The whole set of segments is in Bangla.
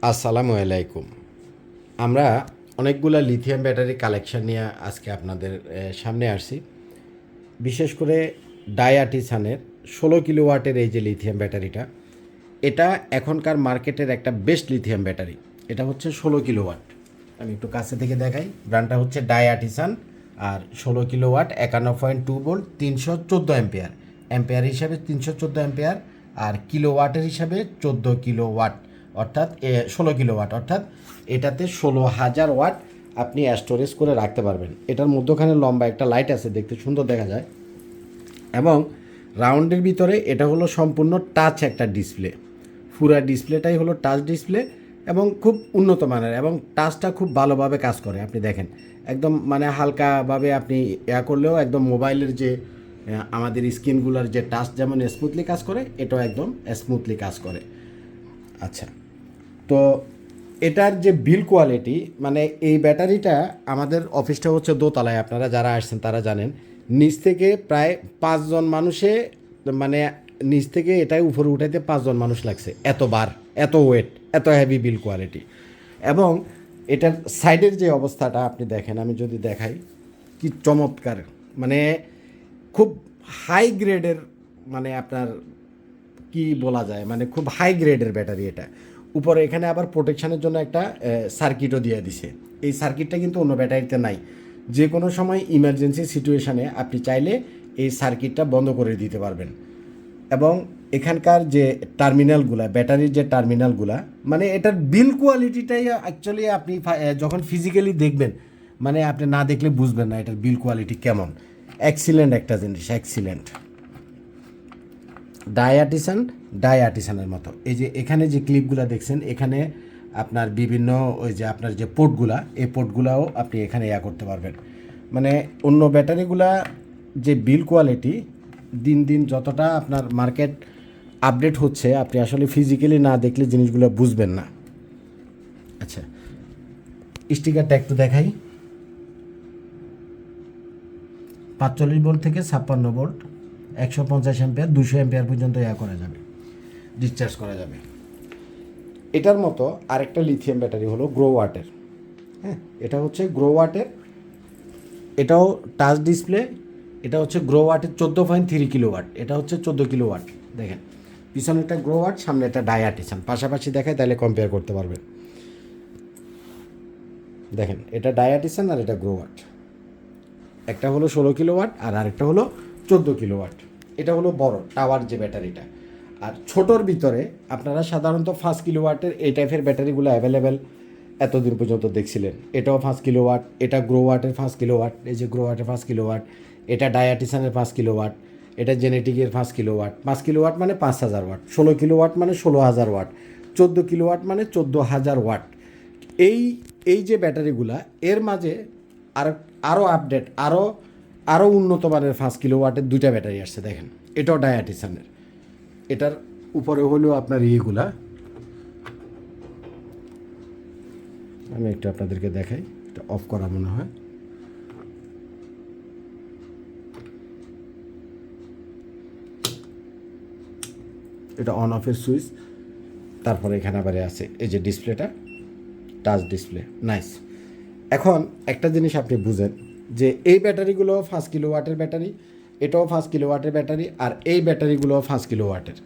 আসসালামু আলাইকুম। আমরা অনেকগুলা লিথিয়াম ব্যাটারি কালেকশন নিয়ে আজকে আপনাদের সামনে আসছি। বিশেষ করে ডায়াটিসানের 16 কিলোওয়াটের এই যে লিথিয়াম ব্যাটারিটা, এটা এখনকার মার্কেটের একটা বেস্ট লিথিয়াম ব্যাটারি। এটা হচ্ছে 16 কিলোওয়াট। আমি একটু কাছে থেকে দেখাই। ব্র্যান্ডটা হচ্ছে ডায়াটিসান। আর 16 কিলোওয়াট, 51.2 ভোল্ট, 314 অ্যাম্পিয়ার। অ্যাম্পিয়ার হিসাবে 314 অ্যাম্পিয়ার, আর কিলোওয়াটের হিসাবে 14 কিলোওয়াট, অর্থাৎ 16 কিলোওয়াট, অর্থাৎ এটাতে 16,000 ওয়াট আপনি স্টোরেজ করে রাখতে পারবেন। এটার মধ্যখানে লম্বা একটা লাইট আছে, দেখতে সুন্দর দেখা যায়। এবং রাউন্ডের ভিতরে এটা হলো সম্পূর্ণ টাচ একটা ডিসপ্লে। পুরা ডিসপ্লেটাই হলো টাচ ডিসপ্লে এবং খুব উন্নত মানের, এবং টাচটা খুব ভালোভাবে কাজ করে। আপনি দেখেন একদম মানে হালকাভাবে আপনি করলেও একদম মোবাইলের যে আমাদের স্ক্রিনগুলোর যে টাচ যেমন স্মুথলি কাজ করে, এটাও একদম স্মুথলি কাজ করে। আচ্ছা, তো এটার যে বিল কোয়ালিটি, মানে এই ব্যাটারিটা, আমাদের অফিসটা হচ্ছে দোতলায়, আপনারা যারা আসছেন তারা জানেন। নিচ থেকে প্রায় 5 জন মানুষে, মানে নিচ থেকে এটাই উপরে উঠাইতে 5 জন মানুষ লাগছে, এত বার, এত ওয়েট, এত হেভি বিল কোয়ালিটি। এবং এটার সাইডের যে অবস্থাটা আপনি দেখেন, আমি যদি দেখাই, কি চমৎকার, মানে খুব হাই গ্রেডের, মানে আপনার কি বলা যায়, মানে খুব হাই গ্রেডের ব্যাটারি এটা। উপরে এখানে আবার প্রোটেকশানের জন্য একটা সার্কিটও দিয়ে দিছে। এই সার্কিটটা কিন্তু অন্য ব্যাটারিতে নাই। যে কোনো সময় ইমার্জেন্সি সিচুয়েশানে আপনি চাইলে এই সার্কিটটা বন্ধ করে দিতে পারবেন। এবং এখানকার যে টার্মিনালগুলা, ব্যাটারির যে টার্মিনালগুলা, মানে এটার বিল কোয়ালিটিটাই অ্যাকচুয়ালি আপনি যখন ফিজিক্যালি দেখবেন, মানে আপনি না দেখলে বুঝবেন না এটার বিল কোয়ালিটি কেমন। এক্সিলেন্ট একটা জিনিস, এক্সিলেন্ট। ডায়াটিসানের মতো। এই যে এখানে যে ক্লিপগুলো দেখছেন, এখানে আপনার বিভিন্ন ওই যে আপনার যে পোর্টগুলা, এই পোর্টগুলাও আপনি এখানে করতে পারবেন। মানে অন্য ব্যাটারিগুলা যে বিল কোয়ালিটি, দিন দিন যতটা আপনার মার্কেট আপডেট হচ্ছে, আপনি আসলে ফিজিক্যালি না দেখলে জিনিসগুলো বুঝবেন না। আচ্ছা, স্টিকারটা একটু দেখাই। 45 ভোল্ট থেকে 56 ভোল্ট, 150 অ্যাম্পিয়ার, 200 অ্যাম্পিয়ার পর্যন্ত করা যাবে, ডিসচার্জ করা যাবে। এটার মতো আরেকটা লিথিয়াম ব্যাটারি হলো গ্রোওয়াটের। হ্যাঁ, এটা হচ্ছে গ্রোওয়াটের, এটাও টাচ ডিসপ্লে। এটা হচ্ছে গ্রোওয়াটের 14.3 কিলোওয়াট, এটা হচ্ছে 14 কিলোওয়াট। দেখেন পিছনে একটা গ্রোওয়াট, সামনে একটা ডায়াটিসান, পাশাপাশি দেখায়, তাহলে কম্পেয়ার করতে পারবেন। দেখেন এটা ডায়াটিসান আর এটা গ্রোওয়াট। একটা হলো 16 কিলোওয়াট আর আরেকটা হলো 14 কিলোওয়াট। এটা হলো বড় টাওয়ার যে ব্যাটারিটা। আর ছোটোর ভিতরে আপনারা সাধারণত 5 কিলোওয়াটের এই টাইপের ব্যাটারিগুলো অ্যাভেলেবেল এতদিন পর্যন্ত দেখছিলেন। এটাও 5 কিলোওয়াট, এটা গ্রোওয়াটের 5 কিলোওয়াট, এই যে গ্রোওয়াটের 5 কিলোওয়াট, এটা ডায়াটিসানের 5 কিলোওয়াট, এটা জেনেটিকের 5 কিলোওয়াট। 5 কিলোওয়াট মানে 5,000 ওয়াট, 16 কিলোওয়াট মানে 16,000 ওয়াট, 14 কিলোওয়াট মানে 14,000 ওয়াট। এই এই যে ব্যাটারিগুলা, এর মাঝে আর আরও আপডেট, আরও উন্নত মানের 5 কিলোওয়াটের দুইটা ব্যাটারি আসছে। দেখেন এটাও ডায়াটিসানের। এটার উপরে হলো আপনার ইয়েগুলা, আমি একটু আপনাদেরকে দেখাই, এটা অফ করা মনে হয়। এটা অন অফের সুইচ। তারপরে এখানে আবার আছে এই যে ডিসপ্লেটা, টাচ ডিসপ্লে, নাইস। এখন একটা জিনিস আপনি বুঝেন যে এই ব্যাটারিগুলো 5 কিলোওয়াটের ব্যাটারি, এটাও 5 কিলোওয়াটের ব্যাটারি, আর এই ব্যাটারিগুলো 5 কিলোওয়াটের।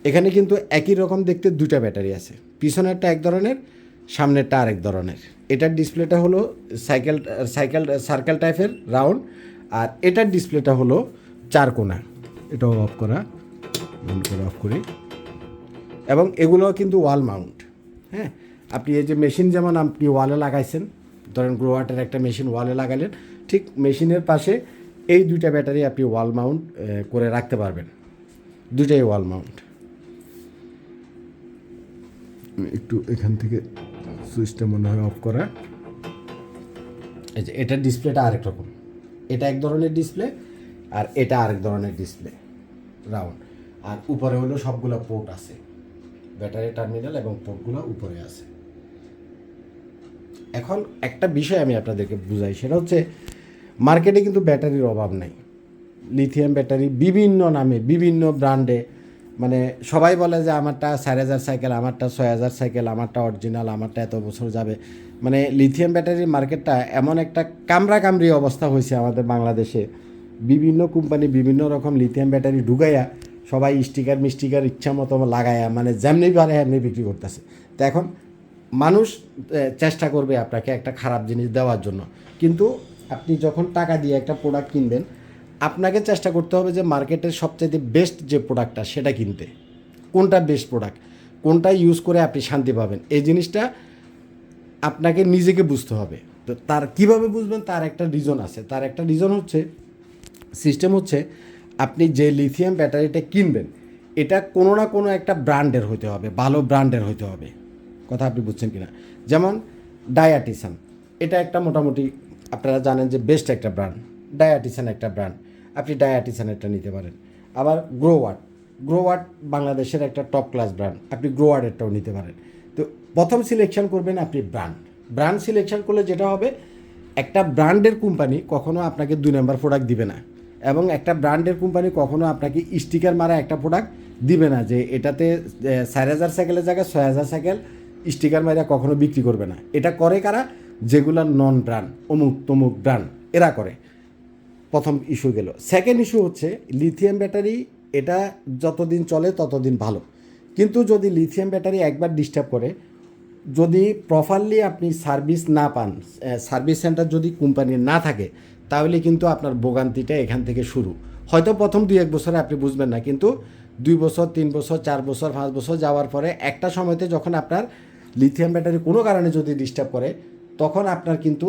এখানে কিন্তু একই রকম দেখতে দুইটা ব্যাটারি আছে, পিছনেরটা এক ধরনের, সামনেরটা আরেক ধরনের। এটার ডিসপ্লেটা হলো সার্কেল টাইপের রাউন্ড, আর এটার ডিসপ্লেটা হলো চারকোনা। এটাও অফ করা, বন্ধ করে অফ করি। এবং এগুলো কিন্তু ওয়াল মাউন্ট। হ্যাঁ, আপনি এই যে মেশিন যেমন আপনি ওয়ালে লাগাইছেন, ধরেন গ্রোওয়াটের একটা মেশিন ওয়ালে লাগালেন, ঠিক মেশিনের পাশে এই দুইটা ব্যাটারি আপনি ওয়াল মাউন্ট করে রাখতে পারবেন। দুইটাই ওয়াল মাউন্ট। একটু এখান থেকে সুইচটা মনে হয় অফ করা। এই যে এটার ডিসপ্লেটা আরেক রকম, এটা এক ধরনের ডিসপ্লে আর এটা আরেক ধরনের ডিসপ্লে, রাউন্ড। আর উপরে হলো সবগুলো পোর্ট আছে, ব্যাটারি টার্মিনাল এবং পোর্টগুলো উপরে আছে। এখন একটা বিষয় আমি আপনাদেরকে বুঝাই, সেটা হচ্ছে মার্কেটে কিন্তু ব্যাটারির অভাব নাই। লিথিয়াম ব্যাটারি বিভিন্ন নামে, বিভিন্ন ব্র্যান্ডে, মানে সবাই বলে যে আমারটা 4,500 সাইকেল, আমারটা 6,000 সাইকেল, আমারটা অরিজিনাল, আমারটা এত বছর যাবে। মানে লিথিয়াম ব্যাটারির মার্কেটটা এমন একটা কামড়ি অবস্থা হয়েছে আমাদের বাংলাদেশে, বিভিন্ন কোম্পানি বিভিন্ন রকম লিথিয়াম ব্যাটারি ঢুকাইয়া সবাই স্টিকার মিস্টিকার ইচ্ছা মতো লাগায়া মানে যেমনি পারে এমনি বিক্রি করতেছে। তো এখন মানুষ চেষ্টা করবে আপনাকে একটা খারাপ জিনিস দেওয়ার জন্য, কিন্তু আপনি যখন টাকা দিয়ে একটা প্রোডাক্ট কিনবেন, আপনাকে চেষ্টা করতে হবে যে মার্কেটের সবচাইতে বেস্ট যে প্রোডাক্টটা সেটা কিনতে। কোনটা বেস্ট প্রোডাক্ট, কোনটা ইউজ করে আপনি শান্তি পাবেন, এই জিনিসটা আপনাকে নিজেকে বুঝতে হবে। তো তার কিভাবে বুঝবেন, তার একটা রিজন আছে। তার একটা রিজন হচ্ছে, সিস্টেম হচ্ছে, আপনি যে লিথিয়াম ব্যাটারিটা কিনবেন এটা কোনো না কোনো একটা ব্র্যান্ডের হতে হবে, ভালো ব্র্যান্ডের হতে হবে। কথা আপনি বুঝছেন কিনা? যেমন ডায়াটিসান, এটা একটা মোটামুটি আপনারা জানেন যে বেস্ট একটা ব্র্যান্ড। ডায়াটিসান একটা ব্র্যান্ড, আপনি ডায়াটিসানেরটা নিতে পারেন। আবার গ্রোওয়ার্ড বাংলাদেশের একটা টপ ক্লাস ব্র্যান্ড, আপনি গ্রোওয়ার্ডেরটাও নিতে পারেন। তো প্রথম সিলেকশন করবেন আপনি ব্র্যান্ড সিলেকশন করলে যেটা হবে, একটা ব্র্যান্ডের কোম্পানি কখনো আপনাকে 2 নম্বর প্রোডাক্ট দিবে না, এবং একটা ব্র্যান্ডের কোম্পানি কখনো আপনাকে স্টিকার মারা একটা প্রোডাক্ট দিবে না যে এটাতে 4,000 সাইকেলের জায়গায় 6,000 সাইকেল স্টিকার মারা কখনো বিক্রি করবে না। এটা করে কারা? যেগুলো নন ব্র্যান্ড, অমুক তমুক ব্র্যান্ড, এরা করে। প্রথম ইস্যু গেল। সেকেন্ড ইস্যু হচ্ছে লিথিয়াম ব্যাটারি, এটা যতদিন চলে ততদিন ভালো, কিন্তু যদি লিথিয়াম ব্যাটারি একবার ডিস্টার্ব করে, যদি প্রপারলি আপনি সার্ভিস না পান, সার্ভিস সেন্টার যদি কোম্পানির না থাকে, তাহলে কিন্তু আপনার ভোগান্তিটা এখান থেকে শুরু। হয়তো প্রথম 2-1 বছরে আপনি বুঝবেন না, কিন্তু 2 বছর 3 বছর 4 বছর 5 বছর যাওয়ার পরে একটা সময়তে যখন আপনার লিথিয়াম ব্যাটারি কোনো কারণে যদি ডিস্টার্ব করে, তখন আপনার কিন্তু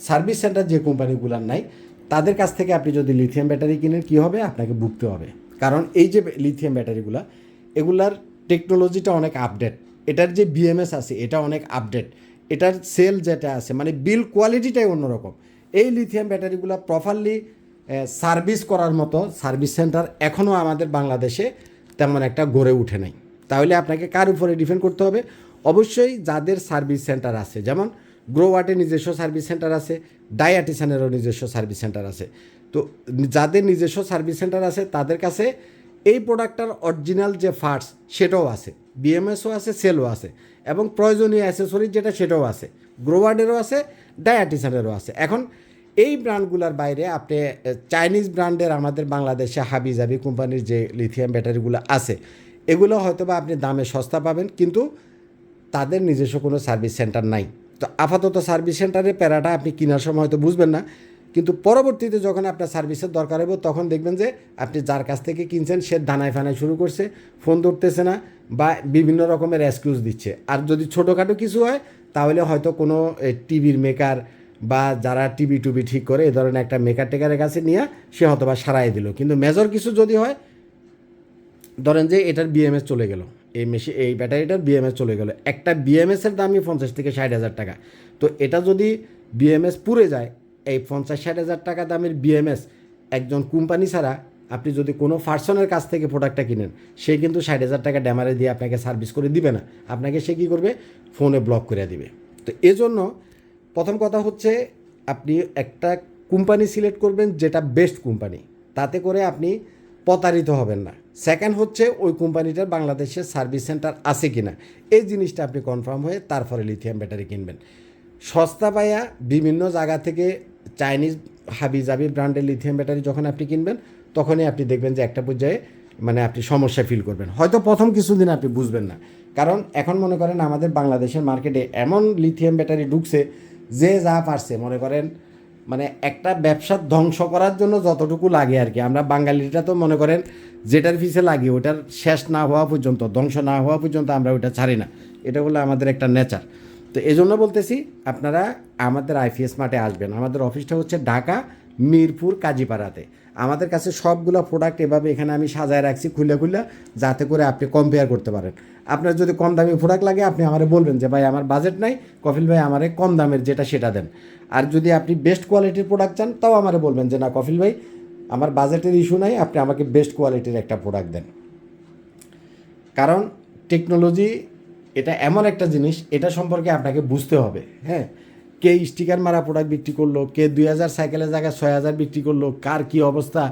সার্ভিস সেন্টার যে কোম্পানিগুলোর নাই, তাদের কাছ থেকে আপনি যদি লিথিয়াম ব্যাটারি কিনেন, কী হবে? আপনাকে ভুগতে হবে। কারণ এই যে লিথিয়াম ব্যাটারিগুলো, এগুলার টেকনোলজিটা অনেক আপডেট, এটার যে বিএমএস আছে এটা অনেক আপডেট, এটার সেল যেটা আছে মানে বিল কোয়ালিটিটাই অন্যরকম। এই লিথিয়াম ব্যাটারিগুলো প্রপারলি সার্ভিস করার মতো সার্ভিস সেন্টার এখনও আমাদের বাংলাদেশে তেমন একটা গড়ে উঠে নাই। তাহলে আপনাকে কার উপরে ডিপেন্ড করতে হবে? অবশ্যই যাদের সার্ভিস সেন্টার আছে, যেমন গ্রোওয়ার্ডের নিজস্ব সার্ভিস সেন্টার আছে, ডায়াটিসানেরও নিজস্ব সার্ভিস সেন্টার আছে। তো যাদের নিজস্ব সার্ভিস সেন্টার আছে তাদের কাছে এই প্রোডাক্টটার অরিজিনাল যে পার্টস সেটাও আছে, বিএমএসও আছে, সেলও আছে, এবং প্রয়োজনীয় অ্যাসেসরিজ যেটা সেটাও আছে, গ্রোওয়ার্ডেরও আছে, ডায়াটিসানেরও আছে। এখন এই ব্র্যান্ডগুলোর বাইরে আপনি চাইনিজ ব্র্যান্ডের আমাদের বাংলাদেশে হাবিজাবি কোম্পানির যে লিথিয়াম ব্যাটারিগুলো আছে, এগুলো হয়তো বা আপনি দামে সস্তা পাবেন, কিন্তু তাদের নিজস্ব কোনো সার্ভিস সেন্টার নাই। তো আপাতত সার্ভিস সেন্টারের প্যারাটা আপনি কেনার সময় হয়তো বুঝবেন না, কিন্তু পরবর্তীতে যখন আপনার সার্ভিসের দরকার হবে, তখন দেখবেন যে আপনি যার কাছ থেকে কিনছেন সে দানায় ফানায় শুরু করছে, ফোন ধরতেছে না, বা বিভিন্ন রকমের এক্সকিউজ দিচ্ছে। আর যদি ছোটোখাটো কিছু হয়, তাহলে হয়তো কোনো টিভির মেকার বা যারা টিভি টুবি ঠিক করে এ ধরনের একটা মেকার টেকারের কাছে নিয়ে সে হয়তো বা সারাই দিল। কিন্তু মেজর কিছু যদি হয়, ধরেন যে এটার বিএমএস চলে গেল, এই ব্যাটারিটার বিএমএস চলে গেল, একটা বিএমএসের দামই 50,000-60,000 টাকা। তো এটা যদি বিএমএস পুড়ে যায়, এই 50,000-60,000 টাকা দামের বিএমএস একজন কোম্পানি ছাড়া আপনি যদি কোনো পার্সনের কাছ থেকে প্রোডাক্টটা কিনেন, সে কিন্তু 60,000 টাকা ড্যামারে দিয়ে আপনাকে সার্ভিস করে দিবে না, আপনাকে সে কী করবে? ফোনে ব্লক করে দিবে। তো এজন্য প্রথম কথা হচ্ছে, আপনি একটা কোম্পানি সিলেক্ট করবেন যেটা বেস্ট কোম্পানি, তাতে করে আপনি প্রতারিত হবেন না। সেকেন্ড হচ্ছে, ওই কোম্পানিটার বাংলাদেশের সার্ভিস সেন্টার আছে কি না, এই জিনিসটা আপনি কনফার্ম হয়ে তারপরে লিথিয়াম ব্যাটারি কিনবেন। সস্তা পাইয়া বিভিন্ন জায়গা থেকে চাইনিজ হাবিজাবি ব্র্যান্ডের লিথিয়াম ব্যাটারি যখন আপনি কিনবেন, তখনই আপনি দেখবেন যে একটা পর্যায়ে মানে আপনি সমস্যা ফিল করবেন। হয়তো প্রথম কিছুদিন আপনি বুঝবেন না, কারণ এখন মনে করেন আমাদের বাংলাদেশের মার্কেটে এমন লিথিয়াম ব্যাটারি ঢুকছে, যে যা পারছে মনে করেন মানে একটা ব্যবসা ধ্বংস করার জন্য যতটুকু লাগে আর কি। আমরা বাঙালিটা তো মনে করেন যেটার পিছে লাগে ওটার শেষ না হওয়া পর্যন্ত, ধ্বংস না হওয়া পর্যন্ত আমরা ওটা ছাড়ি না, এটা হলো আমাদের একটা নেচার। তো এই জন্য বলতেছি, আপনারা আমাদের আইপিএস মার্টে আসবেন। আমাদের অফিসটা হচ্ছে ঢাকা মিরপুর কাজীপাড়াতে। আমাদের কাছে সবগুলো প্রোডাক্ট এভাবে এখানে আমি সাজায় রাখছি খুলে খুলে, যাতে করে আপনি কম্পেয়ার করতে পারেন। আপনার যদি কম দামি প্রোডাক্ট লাগে, আপনি আমারে বলবেন যে ভাই আমার বাজেট নাই, কফিল ভাই আমারে কম দামের যেটা সেটা দেন। আর যদি আপনি বেস্ট কোয়ালিটির প্রোডাক্ট চান, তাও আমারে বলবেন যে না কফিল ভাই আমার বাজেটের ইস্যু নাই, আপনি আমাকে বেস্ট কোয়ালিটির একটা প্রোডাক্ট দেন। কারণ টেকনোলজি এটা এমন একটা জিনিস, এটা সম্পর্কে আপনাকে বুঝতে হবে। হ্যাঁ, কে স্টিকার মারা প্রোডাক্ট বিক্রি করলো, কে 2,000 সাইকেলের জায়গায় 6,000 বিক্রি করলো, কার কী অবস্থা,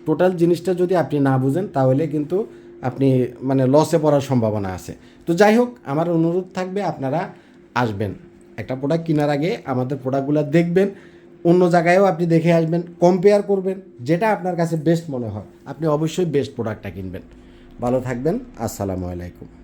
টোটাল জিনিসটা যদি আপনি না বুঝেন, তাহলে কিন্তু আপনি মানে লসে পড়ার সম্ভাবনা আছে। তো যাই হোক, আমার অনুরোধ থাকবে আপনারা আসবেন, একটা প্রোডাক্ট কেনার আগে আমাদের প্রোডাক্টগুলো দেখবেন, অন্য জায়গায়ও আপনি দেখে আসবেন, কম্পেয়ার করবেন, যেটা আপনার কাছে বেস্ট মনে হয় আপনি অবশ্যই বেস্ট প্রোডাক্টটা কিনবেন। ভালো থাকবেন, আসসালামু আলাইকুম।